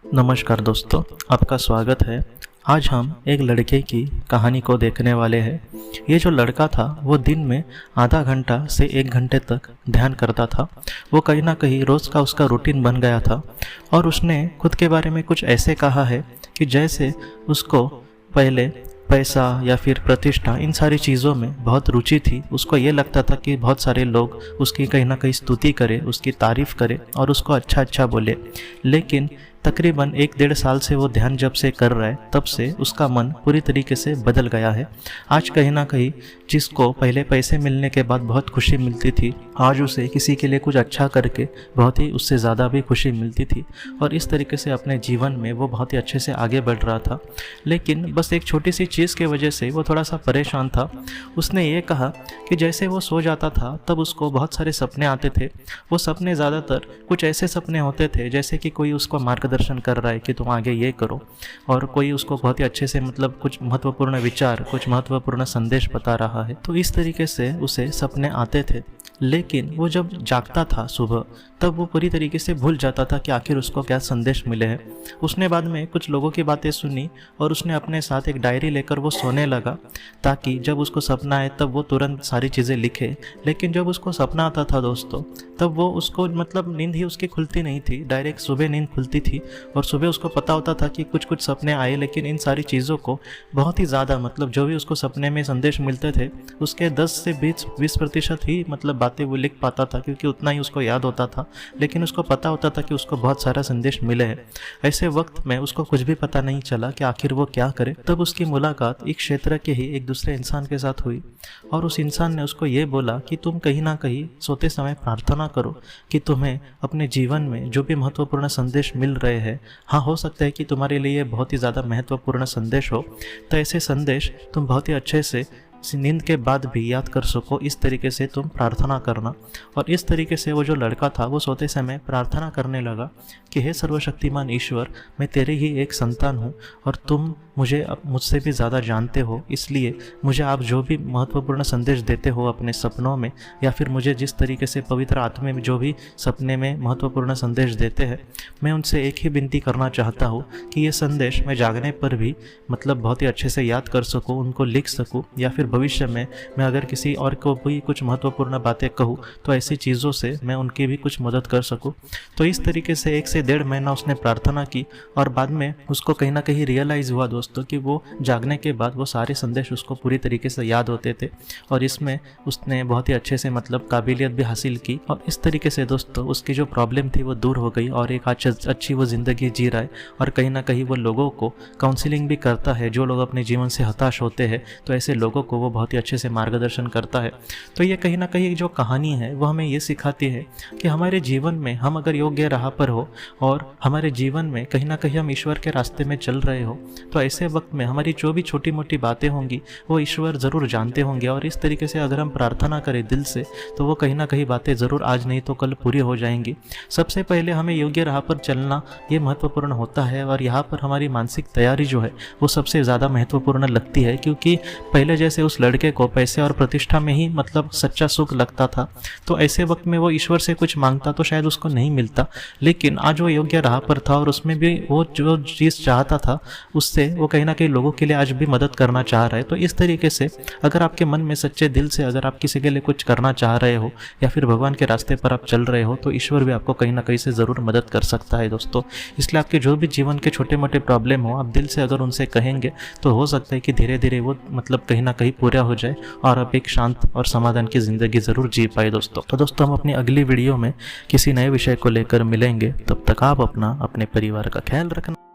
नमस्कार दोस्तों, आपका स्वागत है। आज हम एक लड़के की कहानी को देखने वाले हैं। ये जो लड़का था वो दिन में आधा घंटा से 1 घंटे तक ध्यान करता था। वो कहीं ना कहीं रोज़ का उसका रूटीन बन गया था और उसने खुद के बारे में कुछ ऐसे कहा है कि जैसे उसको पहले पैसा या फिर प्रतिष्ठा इन सारी चीज़ों में बहुत रुचि थी। उसको ये लगता था कि बहुत सारे लोग उसकी कहीं ना कहीं स्तुति करें, उसकी तारीफ़ करें और उसको अच्छा अच्छा बोले। लेकिन तकरीबन 1-1.5 साल से वो ध्यान जब से कर रहा है तब से उसका मन पूरी तरीके से बदल गया है। आज कहीं ना कहीं जिसको पहले पैसे मिलने के बाद बहुत खुशी मिलती थी, आज उसे किसी के लिए कुछ अच्छा करके बहुत ही उससे ज़्यादा भी खुशी मिलती थी और इस तरीके से अपने जीवन में वो बहुत ही अच्छे से आगे बढ़ रहा था। लेकिन बस एक छोटी सी चीज़ की वजह से वो थोड़ा सा परेशान था। उसने ये कहा कि जैसे वो सो जाता था तब उसको बहुत सारे सपने आते थे। वो सपने ज़्यादातर कुछ ऐसे सपने होते थे जैसे कि कोई उसको मार्गदर्शन कर रहा है कि तुम आगे ये करो, और कोई उसको बहुत ही अच्छे से मतलब कुछ महत्वपूर्ण विचार, कुछ महत्वपूर्ण संदेश बता रहा है। तो इस तरीके से उसे सपने आते थे। लेकिन वो जब जागता था सुबह तब वो पूरी तरीके से भूल जाता था कि आखिर उसको क्या संदेश मिले हैं। उसने बाद में कुछ लोगों की बातें सुनी और उसने अपने साथ एक डायरी लेकर वो सोने लगा ताकि जब उसको सपना आए तब वो तुरंत सारी चीज़ें लिखे। लेकिन जब उसको सपना आता था दोस्तों, तब वो उसको मतलब नींद ही उसकी खुलती नहीं थी, डायरेक्ट सुबह नींद खुलती थी और सुबह उसको पता होता था कि कुछ कुछ सपने आए। लेकिन इन सारी चीज़ों को बहुत ही ज़्यादा मतलब जो भी उसको सपने में संदेश मिलते थे उसके 10 से 20% ही मतलब बातें वो लिख पाता था, क्योंकि उतना ही उसको याद होता था। लेकिन उसको पता होता था कि उसको बहुत सारा संदेश मिले हैं। ऐसे वक्त में उसको कुछ भी पता नहीं चला कि आखिर वो क्या करे। तब उसकी मुलाकात एक क्षेत्र के ही एक दूसरे इंसान के साथ हुई और उस इंसान ने उसको ये बोला कि तुम कहीं ना कहीं सोते समय प्रार्थना करो कि तुम्हें अपने जीवन में जो भी महत्वपूर्ण संदेश मिल रहे हैं, हाँ हो सकता है कि तुम्हारे लिए बहुत ही ज़्यादा महत्वपूर्ण संदेश हो, तो ऐसे संदेश तुम बहुत ही अच्छे से नींद के बाद भी याद कर सको, इस तरीके से तुम प्रार्थना करना। और इस तरीके से वो जो लड़का था वो सोते समय प्रार्थना करने लगा कि हे सर्वशक्तिमान ईश्वर, मैं तेरे ही एक संतान हूँ और तुम मुझे मुझसे भी ज़्यादा जानते हो, इसलिए मुझे आप जो भी महत्वपूर्ण संदेश देते हो अपने सपनों में, या फिर मुझे जिस तरीके से पवित्र आत्मा में जो भी सपने में महत्वपूर्ण संदेश देते हैं, मैं उनसे एक ही विनती करना चाहता हूँ कि ये संदेश मैं जागने पर भी मतलब बहुत ही अच्छे से याद कर सकूँ, उनको लिख सकूँ, या फिर भविष्य में मैं अगर किसी और को भी कुछ महत्वपूर्ण बातें कहूँ तो ऐसी चीज़ों से मैं उनकी भी कुछ मदद कर सकूँ। तो इस तरीके से 1 से 1.5 महीना उसने प्रार्थना की और बाद में उसको कहीं ना कहीं रियलाइज़ हुआ दोस्तों कि वो जागने के बाद वो सारे संदेश उसको पूरी तरीके से याद होते थे और इसमें उसने बहुत ही अच्छे से मतलब काबिलियत भी हासिल की। और इस तरीके से दोस्तों उसकी जो प्रॉब्लम थी वो दूर हो गई और एक अच्छी वो ज़िंदगी जी रहा है। और कहीं ना कहीं वो लोगों को काउंसलिंग भी करता है, जो लोग अपने जीवन से हताश होते हैं तो ऐसे लोगों को वो बहुत ही अच्छे से मार्गदर्शन करता है। तो ये कहीं ना कहीं जो कहानी है वो हमें ये सिखाती है कि हमारे जीवन में हम अगर योग्य राह पर हो और हमारे जीवन में कहीं ना कहीं हम ईश्वर के रास्ते में चल रहे हो, तो ऐसे वक्त में हमारी जो भी छोटी मोटी बातें होंगी वो ईश्वर ज़रूर जानते होंगे। और इस तरीके से अगर हम प्रार्थना करें दिल से तो वो कहीं ना कहीं बातें ज़रूर आज नहीं तो कल पूरी हो जाएंगी। सबसे पहले हमें योग्य राह पर चलना ये महत्वपूर्ण होता है और यहाँ पर हमारी मानसिक तैयारी जो है वो सबसे ज़्यादा महत्वपूर्ण लगती है, क्योंकि पहले जैसे उस लड़के को पैसे और प्रतिष्ठा में ही मतलब सच्चा सुख लगता था, तो ऐसे वक्त में वो ईश्वर से कुछ मांगता तो शायद उसको नहीं मिलता। लेकिन आज वो योग्य राह पर था और उसमें भी वो जो चीज़ चाहता था उससे वो कहीं ना कहीं लोगों के लिए आज भी मदद करना चाह रहा है। तो इस तरीके से अगर आपके मन में सच्चे दिल से अगर आप किसी के लिए कुछ करना चाह रहे हो या फिर भगवान के रास्ते पर आप चल रहे हो तो ईश्वर भी आपको कहीं ना कहीं से ज़रूर मदद कर सकता है दोस्तों। इसलिए आपके जो भी जीवन के छोटे मोटे प्रॉब्लम हो, आप दिल से अगर उनसे कहेंगे तो हो सकता है कि धीरे धीरे वो मतलब कहीं ना कहीं पूरा हो जाए और आप एक शांत और समाधान की ज़िंदगी ज़रूर जी पाए दोस्तों। तो दोस्तों हम अपनी अगली वीडियो में किसी नए विषय को लेकर मिलेंगे। तब तक आप अपना अपने परिवार का ख्याल रखना।